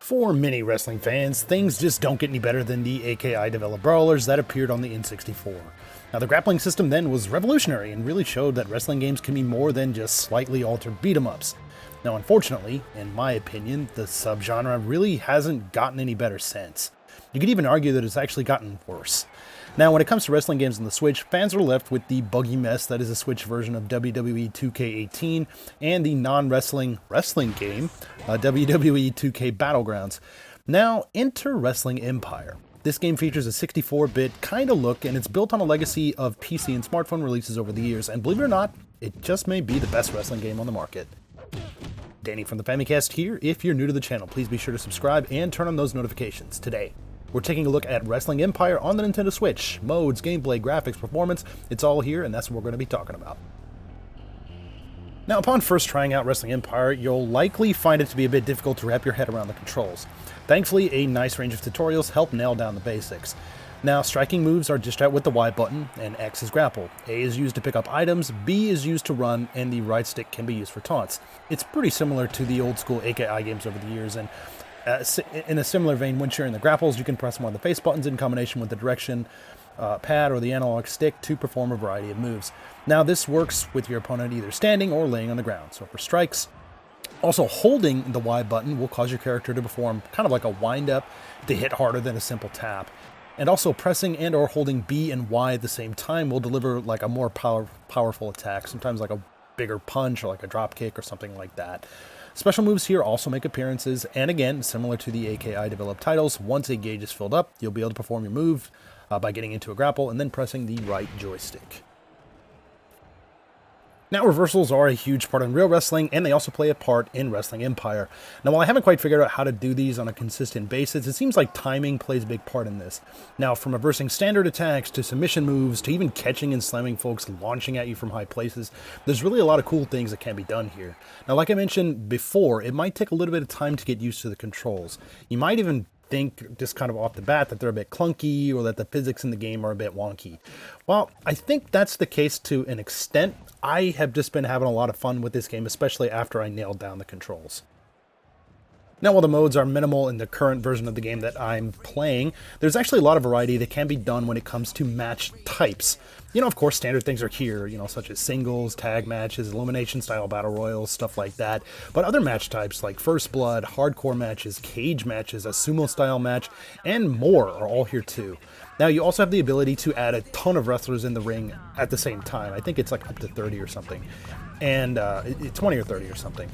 For many wrestling fans, things just don't get any better than the AKI developed brawlers that appeared on the N64. Now, the grappling system then was revolutionary and really showed that wrestling games can be more than just slightly altered beat-em-ups. Now, unfortunately, in my opinion, the subgenre really hasn't gotten any better since. You could even argue that it's actually gotten worse. Now, when it comes to wrestling games on the Switch, fans are left with the buggy mess that is a Switch version of WWE 2K18 and the non-wrestling wrestling game, WWE 2K Battlegrounds. Now, enter Wrestling Empire. This game features a 64-bit kind of look, and it's built on a legacy of PC and smartphone releases over the years, and believe it or not, it just may be the best wrestling game on the market. Danny from the Famicast here. If you're new to the channel, please be sure to subscribe and turn on those notifications today. We're taking a look at Wrestling Empire on the Nintendo Switch. Modes, gameplay, graphics, performance, it's all here, and that's what we're going to be talking about. Now, upon first trying out Wrestling Empire, you'll likely find it to be a bit difficult to wrap your head around the controls. Thankfully, a nice range of tutorials help nail down the basics. Now, striking moves are dished out with the Y button, and X is grapple. A is used to pick up items, B is used to run, and the right stick can be used for taunts. It's pretty similar to the old school AKI games over the years, and in a similar vein, when sharing the grapples, you can press one of the face buttons in combination with the direction pad or the analog stick to perform a variety of moves. Now, this works with your opponent either standing or laying on the ground. So for strikes, also holding the Y button will cause your character to perform kind of like a wind-up to hit harder than a simple tap. And also pressing and or holding B and Y at the same time will deliver like a more powerful attack, sometimes like a bigger punch or like a drop kick or something like that. Special moves here also make appearances, and again, similar to the AKI developed titles, once a gauge is filled up, you'll be able to perform your move by getting into a grapple and then pressing the right joystick. Now, reversals are a huge part in real wrestling, and they also play a part in Wrestling Empire. Now, while I haven't quite figured out how to do these on a consistent basis, it seems like timing plays a big part in this. Now, from reversing standard attacks to submission moves to even catching and slamming folks launching at you from high places, there's really a lot of cool things that can be done here. Now, like I mentioned before, it might take a little bit of time to get used to the controls. You might even think just kind of off the bat that they're a bit clunky or that the physics in the game are a bit wonky. Well, I think that's the case to an extent. I have just been having a lot of fun with this game, especially after I nailed down the controls. Now, while the modes are minimal in the current version of the game that I'm playing, there's actually a lot of variety that can be done when it comes to match types. You know, of course, standard things are here, such as singles, tag matches, elimination-style battle royals, stuff like that. But other match types like First Blood, hardcore matches, cage matches, a sumo-style match, and more are all here too. Now, you also have the ability to add a ton of wrestlers in the ring at the same time. I think it's like up to 30 or something. And 20 or 30 or something.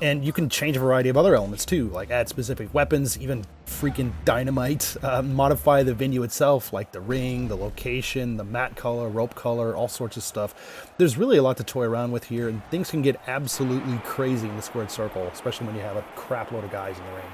And you can change a variety of other elements too, like add specific weapons, even freaking dynamite, modify the venue itself, like the ring, the location, the mat color, rope color, all sorts of stuff. There's really a lot to toy around with here, and things can get absolutely crazy in the squared circle, especially when you have a crap load of guys in the ring.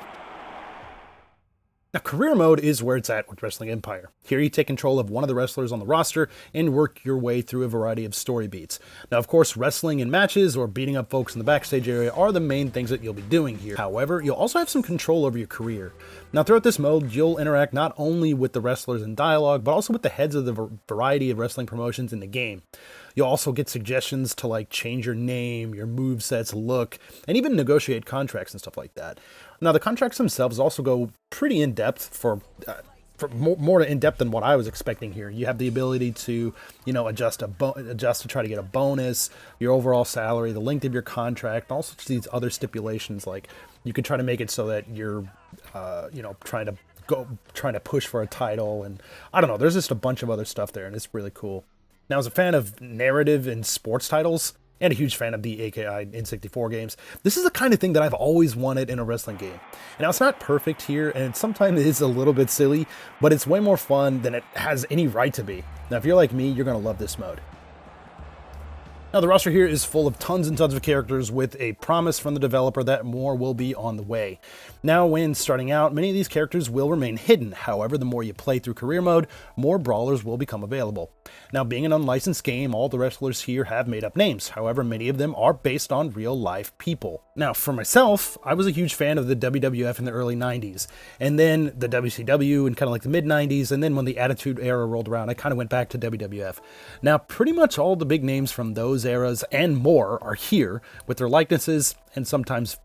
Now, career mode is where it's at with Wrestling Empire. Here you take control of one of the wrestlers on the roster and work your way through a variety of story beats. Now, of course, wrestling in matches or beating up folks in the backstage area are the main things that you'll be doing here. However, you'll also have some control over your career. Now, throughout this mode, you'll interact not only with the wrestlers in dialogue, but also with the heads of the variety of wrestling promotions in the game. You'll also get suggestions to like change your name, your movesets, look, and even negotiate contracts and stuff like that. Now, the contracts themselves also go pretty in-depth for more in-depth than what I was expecting here. You have the ability to, adjust to try to get a bonus, your overall salary, the length of your contract, and also these other stipulations. Like you could try to make it so that you're, trying to push for a title, and I don't know. There's just a bunch of other stuff there, and it's really cool. Now, as a fan of narrative and sports titles, and a huge fan of the AKI N64 games, this is the kind of thing that I've always wanted in a wrestling game. Now, it's not perfect here, and sometimes it is a little bit silly, but it's way more fun than it has any right to be. Now, if you're like me, you're going to love this mode. Now, the roster here is full of tons and tons of characters with a promise from the developer that more will be on the way. Now, when starting out, many of these characters will remain hidden. However, the more you play through career mode, more brawlers will become available. Now, being an unlicensed game, all the wrestlers here have made-up names. However, many of them are based on real-life people. Now, for myself, I was a huge fan of the WWF in the early 90s, and then the WCW in kind of like the mid-90s, and then when the Attitude Era rolled around, I kind of went back to WWF. Now, pretty much all the big names from those eras and more are here with their likenesses and sometimes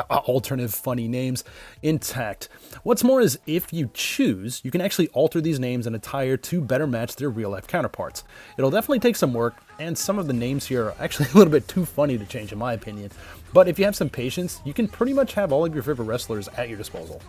alternative funny names intact. What's more is if you choose, you can actually alter these names and attire to better match their real life counterparts. It'll definitely take some work, and some of the names here are actually a little bit too funny to change in my opinion, but if you have some patience, you can pretty much have all of your favorite wrestlers at your disposal.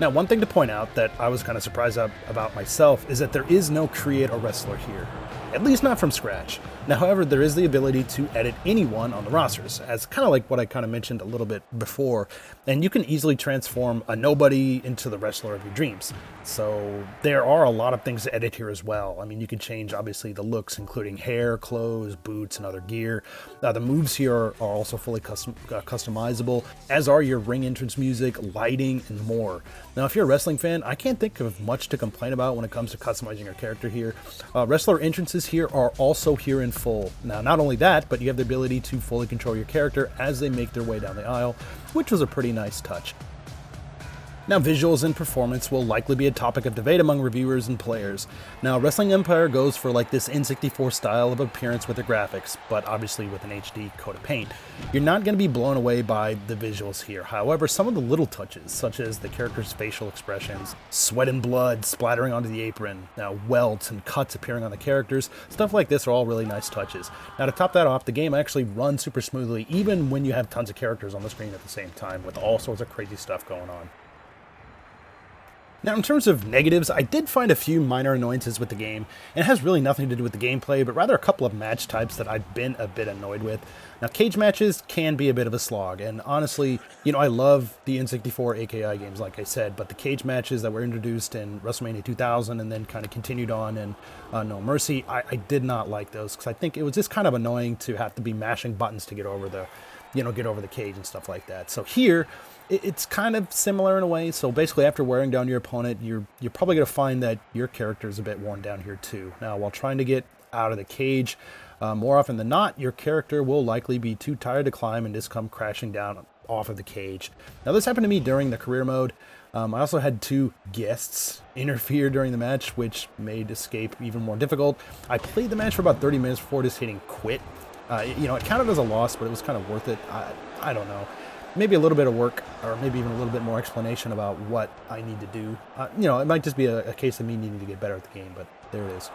Now, one thing to point out that I was kind of surprised about myself is that there is no create a wrestler here, at least not from scratch. Now, however, there is the ability to edit anyone on the rosters, as kind of like what I kind of mentioned a little bit before, and you can easily transform a nobody into the wrestler of your dreams. So there are a lot of things to edit here as well. I mean, you can change, obviously, the looks, including hair, clothes, boots, and other gear. The moves here are also fully customizable, as are your ring entrance music, lighting, and more. Now, if you're a wrestling fan, I can't think of much to complain about when it comes to customizing your character here. Wrestler entrances here are also here in full. Now, not only that, but you have the ability to fully control your character as they make their way down the aisle, which was a pretty nice touch. Now, visuals and performance will likely be a topic of debate among reviewers and players. Now, Wrestling Empire goes for like this N64 style of appearance with the graphics, but obviously with an HD coat of paint. You're not going to be blown away by the visuals here. However, some of the little touches, such as the character's facial expressions, sweat and blood splattering onto the apron, welts and cuts appearing on the characters, stuff like this are all really nice touches. Now, to top that off, the game actually runs super smoothly, even when you have tons of characters on the screen at the same time, with all sorts of crazy stuff going on. Now, in terms of negatives, I did find a few minor annoyances with the game, and it has really nothing to do with the gameplay, but rather a couple of match types that I've been a bit annoyed with. Now, cage matches can be a bit of a slog, and honestly, I love the N64 AKI games, like I said, but the cage matches that were introduced in WrestleMania 2000 and then kind of continued on in No Mercy, I did not like those, because I think it was just kind of annoying to have to be mashing buttons to get over the cage and stuff like that. So here, it's kind of similar in a way. So basically, after wearing down your opponent, you're probably going to find that your character is a bit worn down here too. Now, while trying to get out of the cage, more often than not, your character will likely be too tired to climb and just come crashing down off of the cage. Now, this happened to me during the career mode. I also had 2 guests interfere during the match, which made escape even more difficult. I played the match for about 30 minutes before just hitting quit. It counted as a loss, but it was kind of worth it. I don't know. Maybe a little bit of work, or maybe even a little bit more explanation about what I need to do. It might just be a case of me needing to get better at the game, but there it is.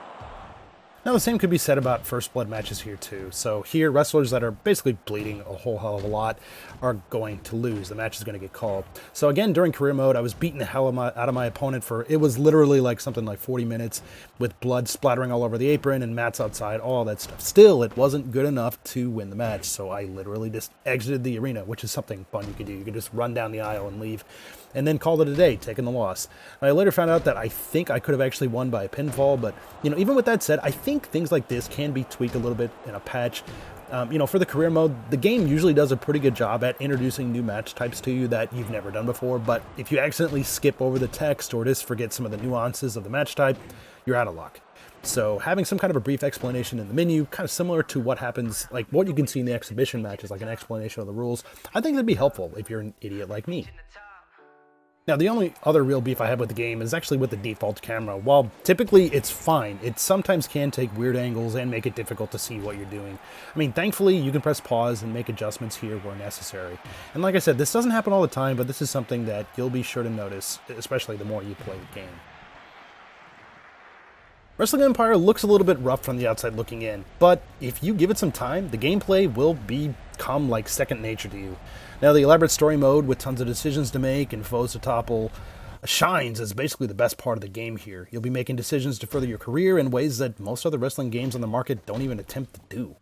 Now, the same could be said about First Blood matches here too. So here, wrestlers that are basically bleeding a whole hell of a lot are going to lose. The match is going to get called. So again, during career mode, I was beating the hell out of my opponent for, it was literally like something like 40 minutes with blood splattering all over the apron and mats outside, all that stuff. Still, it wasn't good enough to win the match. So I literally just exited the arena, which is something fun you can do. You can just run down the aisle and leave, and then call it a day, taking the loss. I later found out that I think I could have actually won by a pinfall, but even with that said, I think things like this can be tweaked a little bit in a patch. For the career mode, the game usually does a pretty good job at introducing new match types to you that you've never done before, but if you accidentally skip over the text or just forget some of the nuances of the match type, you're out of luck. So having some kind of a brief explanation in the menu, kind of similar to what happens, like what you can see in the exhibition matches, like an explanation of the rules, I think that'd be helpful if you're an idiot like me. Now, the only other real beef I have with the game is actually with the default camera. While typically it's fine, it sometimes can take weird angles and make it difficult to see what you're doing. I mean, thankfully, you can press pause and make adjustments here where necessary. And like I said, this doesn't happen all the time, but this is something that you'll be sure to notice, especially the more you play the game. Wrestling Empire looks a little bit rough from the outside looking in, but if you give it some time, the gameplay will become like second nature to you. Now, the elaborate story mode with tons of decisions to make and foes to topple shines as basically the best part of the game here. You'll be making decisions to further your career in ways that most other wrestling games on the market don't even attempt to do.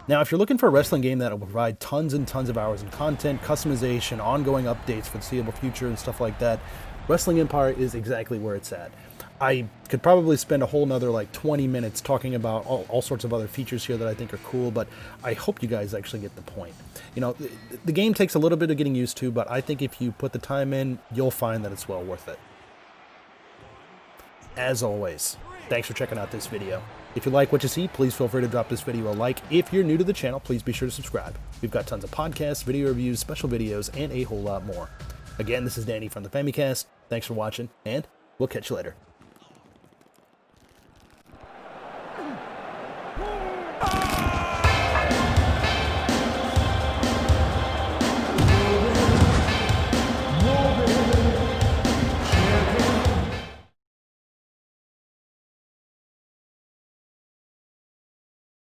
Now, if you're looking for a wrestling game that will provide tons and tons of hours in content, customization, ongoing updates for the foreseeable future and stuff like that, Wrestling Empire is exactly where it's at. I could probably spend a whole nother like 20 minutes talking about all sorts of other features here that I think are cool, but I hope you guys actually get the point. The game takes a little bit of getting used to, but I think if you put the time in, you'll find that it's well worth it. As always, thanks for checking out this video. If you like what you see, please feel free to drop this video a like. If you're new to the channel, please be sure to subscribe. We've got tons of podcasts, video reviews, special videos, and a whole lot more. Again, this is Danny from the Famicast. Thanks for watching, and we'll catch you later.